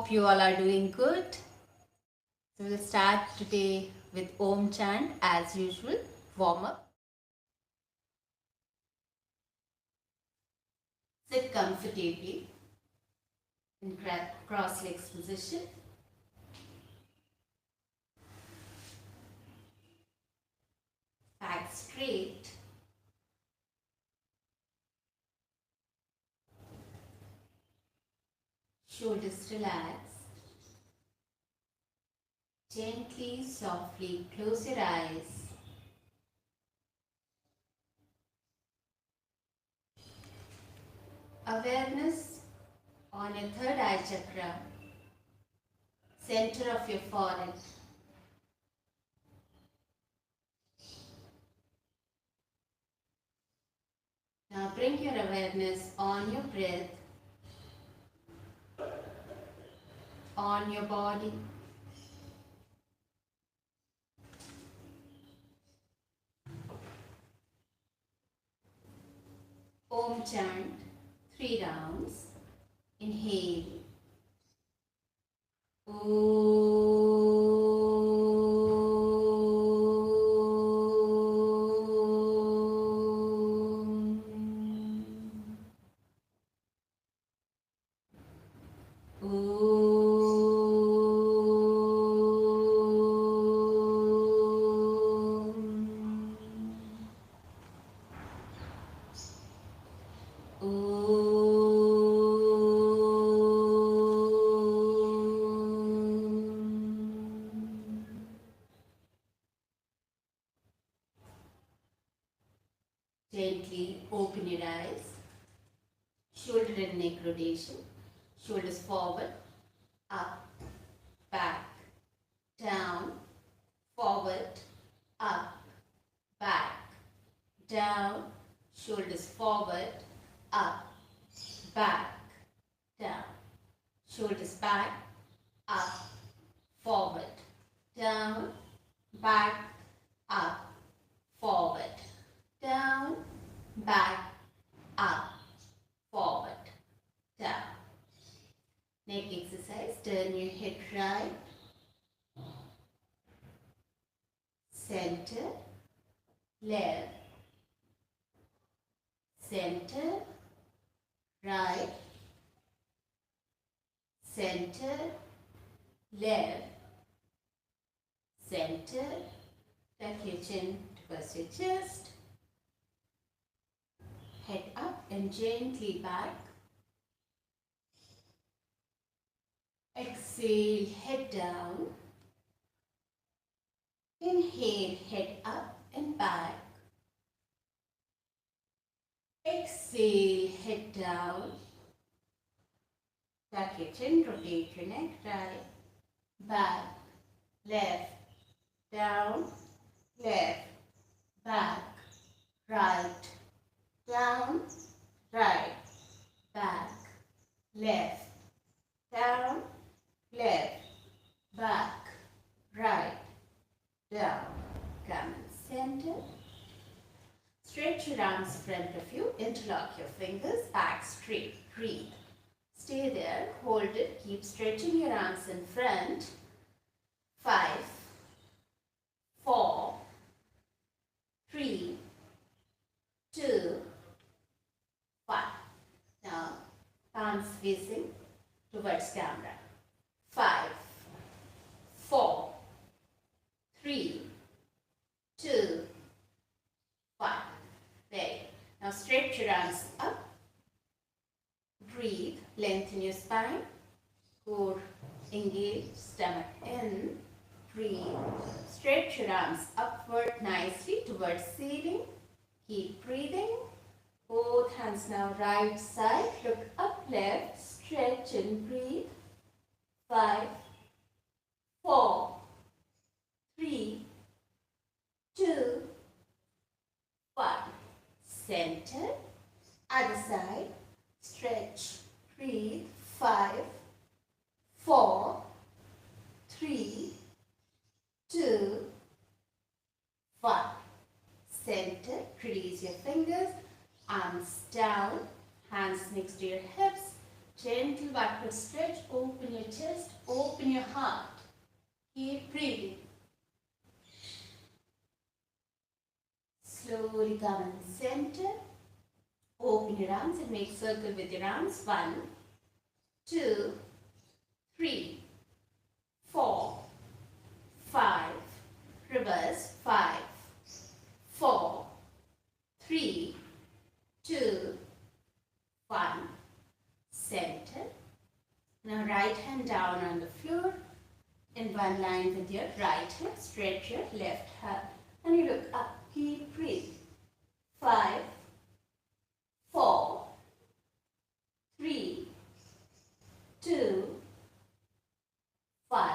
Hope you all are doing good. So we'll start today with Om chant as usual, warm up. Sit comfortably in cross legs position. Back straight. Shoulders relaxed. Gently, softly close your eyes. Awareness on your third eye chakra, center of your forehead. Now bring your awareness on your breath, on your body. Om chant, 3 rounds. Inhale. Gently open your eyes. Shoulder and neck rotation. Shoulders forward, up, back, down, forward, up, back, down. Shoulders forward, up, back, down. Shoulders back, up, forward, down, back, up, forward, down, back, up, forward, down. Neck exercise. Turn your head right, center, left, center, right, center, left, center. Tuck your chin towards your chest. Head up and gently back. Exhale, head down. Inhale, head up and back. Exhale, head down. Tuck your chin, rotate your neck right, back, left, down, left, back, right, down, right, back, left, down, left, back, right, down. Come and center. Stretch your arms in front of you. Interlock your fingers. Back straight. Breathe. Stay there. Hold it. Keep stretching your arms in front. 5, 4, 3, 2, 1. Now, palms facing towards camera. 5, 4, 3, 2, 1. There. Now stretch your arms up. Breathe. Lengthen your spine. Core engage. Stomach in. Breathe. Stretch your arms upward nicely towards ceiling. Keep breathing. Both hands now right side. Look up left. Stretch and breathe. 5, 4, 3, 2, 1. Center. Other side. Stretch. Breathe. 5, 4, 3, 2, 1. Center. Release your fingers. Arms down. Hands next to your hips. Gentle backward stretch. Open your chest. Open your heart. Keep breathing. Slowly come in the center. Open your arms and make circle with your arms. 1, 2, 3, 4, 5. Reverse. 5, 4, 3, 2, 1. Center. Now right hand down on the floor in one line with your right hip. Stretch your left hand and you look up. Keep breathing. 5, 4, 3, 2, 1.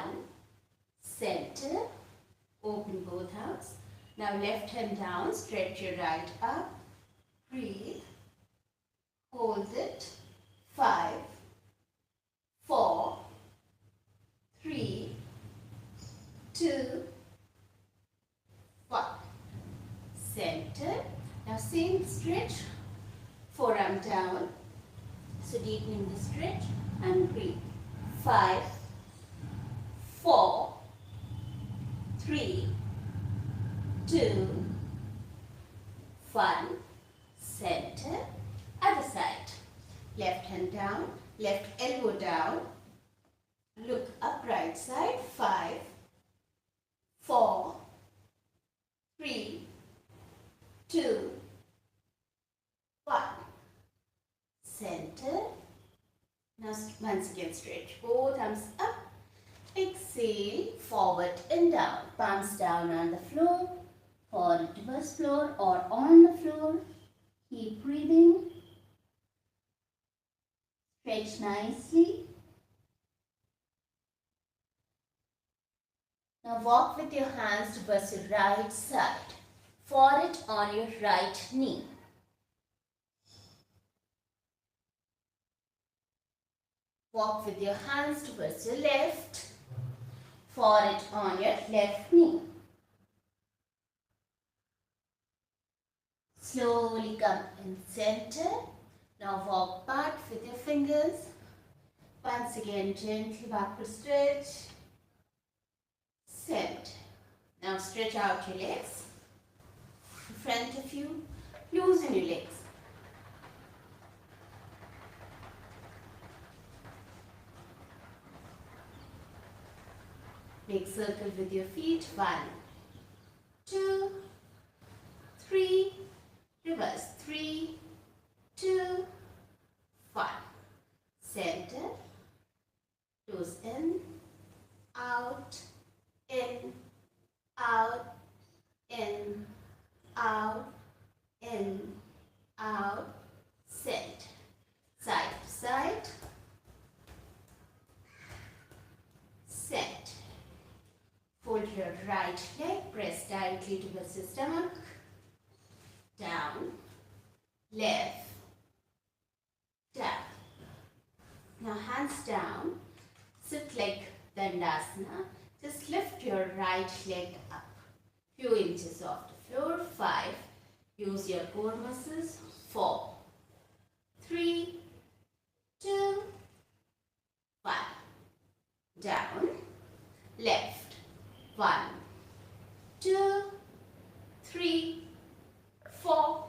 Center. Open both arms. Now left hand down. Stretch your right up. Breathe. Hold it. 5, 4, 3, 2, 1. Center. Now same stretch. Forearm down. So deepening the stretch and breathe. 5, 4, 3, 2, 1. Center. Other side. Left hand down, left elbow down. Look up right side. 5, 4, 3, 2, 1. Center. Now once again stretch both arms up. Exhale, forward and down. Palms down on the floor, or towards floor or on the floor. Keep breathing. Stretch nicely. Now walk with your hands towards your right side. Forehead on your right knee. Walk with your hands towards your left. Forehead on your left knee. Slowly come in center. Now walk back with your fingers. Once again, gently backward stretch. Center. Now stretch out your legs in front of you. Loosen your legs. Make circle with your feet. 1, 2, 3. Reverse. 3, 2, 1. Center. Toes in, out, in, out, in, out, in, out. Center. Side to side. Center. Fold your right leg. Press tightly towards your stomach. Down. Left. Down. Now hands down. Sit like Dandasana. Just lift your right leg up. Few inches off the floor. 5. Use your core muscles. 4, 3, 2, 1. Down. Left. 1, 2, 3, 4,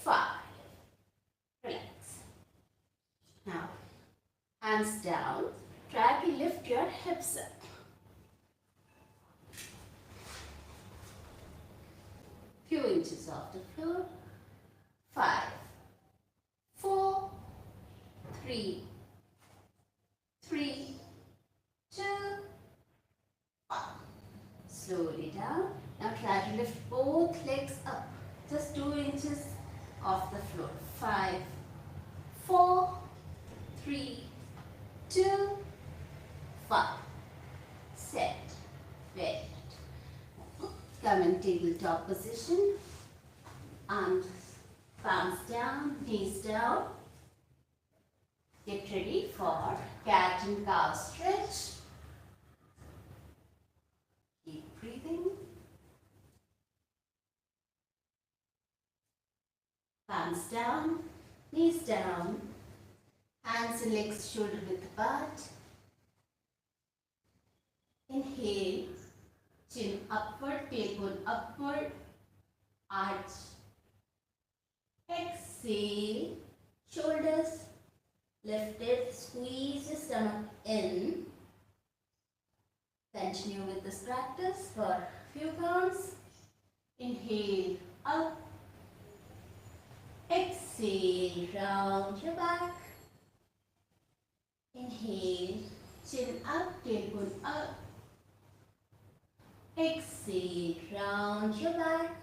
5. Relax. Now, hands down. Try to lift your hips up. Few inches off the floor. 5, 4, 3, 2, 1. Slowly down. Now try to lift both legs up. Just 2 inches off the floor. 5, 4, 3, 2, 1. Set. Very good. Come in tabletop position. Arms, palms down, knees down. Get ready for cat and cow stretch. Keep breathing. Palms down, knees down. Hands and legs shoulder width apart. Inhale, chin upward, tailbone upward, arch. Exhale, shoulders lifted, squeeze your stomach in. Continue with this practice for a few counts. Inhale, up. Exhale, round your back. Inhale, chin up, tailbone up. Exhale, round your back.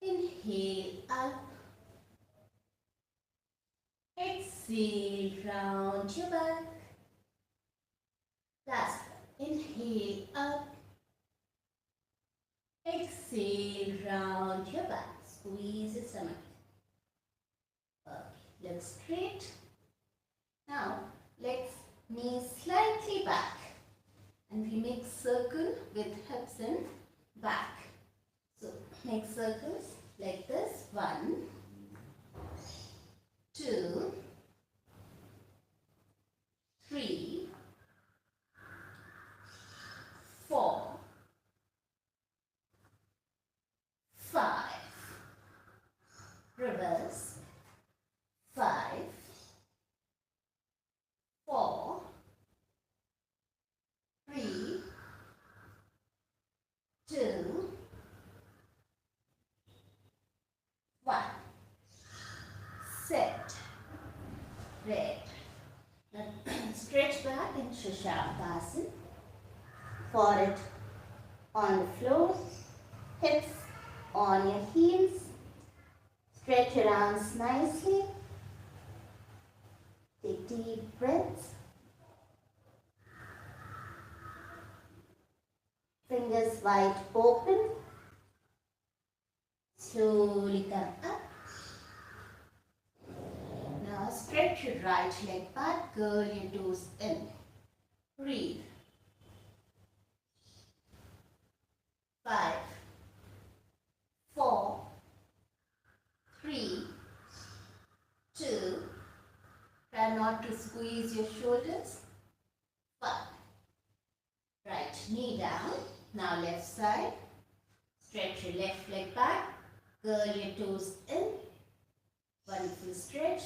Inhale, up. Exhale, round your back. Last one. Inhale, up. Exhale, round your back. Squeeze your stomach. Okay, look straight. Now, legs, knees slightly back. And we make circle with hips and back. So, make circles like this. 1, 2, 3, 4, 5. Reverse. 5, 4, 3, 2, 1. Set. Red. Now stretch back in Shavasana. Forehead on the floor. Hips on your heels. Stretch your arms nicely. Take deep breaths. Fingers wide open. Slowly come up. Now stretch your right leg back. Curl your toes in. Breathe. 5, 4, 3, 2. Try not to squeeze your shoulders. 1. Right knee down. Now left side. Stretch your left leg back. Curl your toes in. Wonderful stretch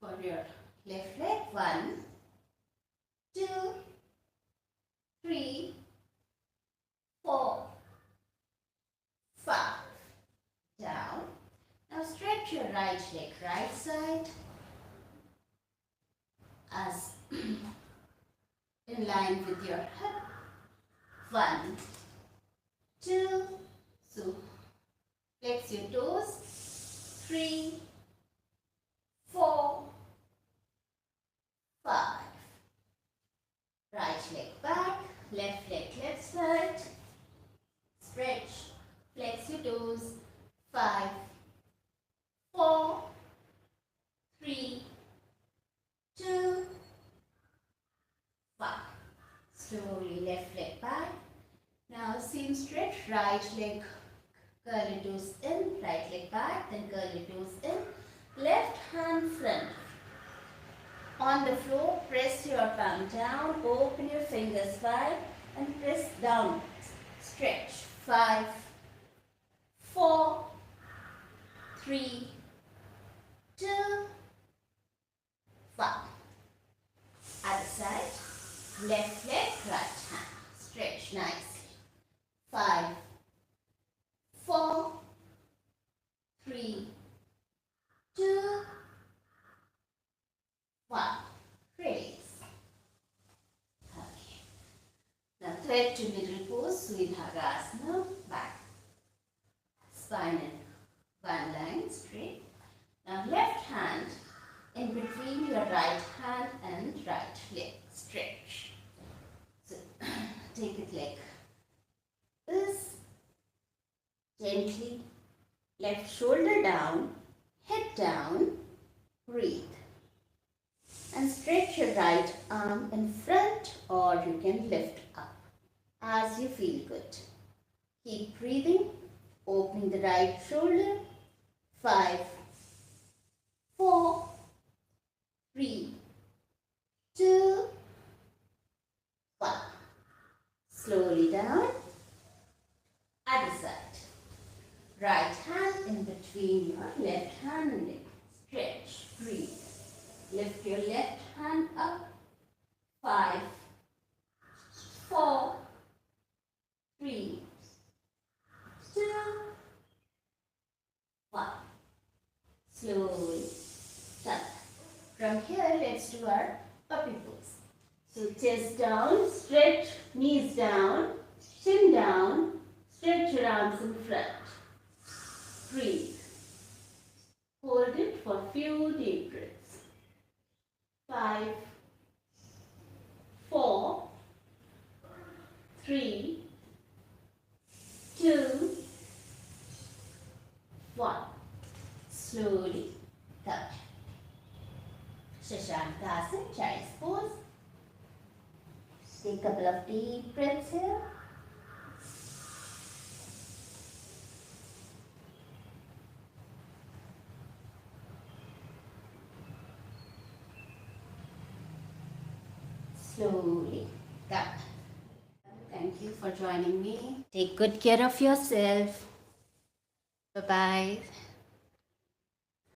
for your left leg. 1, 2, 3, 4, 5. Down. Now stretch your right leg, right side, as in line with your hip. 1, 2. So flex your toes. 3, 4, 5. Right leg back, left leg left side. Stretch, flex your toes. 5, 4, 3, 2, 1. Slowly left leg back. Now same stretch, right leg, curl your toes in, right leg back, then curl your toes in. Left hand front. On the floor, press your palm down, open your fingers wide and press down. Stretch. 5, 4, 3, 2, 1. Other side. Left leg, right hand. Stretch nicely. 5, 4, 3, 2, 1. Release. Okay. Now thread to middle pose, Sudhagasana. Back. Spine in one line straight. Now left hand in between your right hand and right leg. Stretch. So take it like this. Gently. Left shoulder down. Head down. Breathe. And stretch your right arm in front, or you can lift up as you feel good. Keep breathing. Opening the right shoulder. 5, 4, 3, 2, 1. Slowly down. Other side. Right hand in between your left hand and leg. Stretch. Breathe. Lift your left hand up. 5, 4, 3, 2, 1. Slowly start. From here, let's do our puppy pose. So chest down, stretch, knees down, chin down, stretch your arms in front. Breathe. Hold it for few deep breaths. 5, 4, 3, 2, 1. Slowly touch. Shashankasana, child's pose. Take a couple of deep breaths here. Slowly touch. Thank you for joining me. Take good care of yourself. Bye-bye.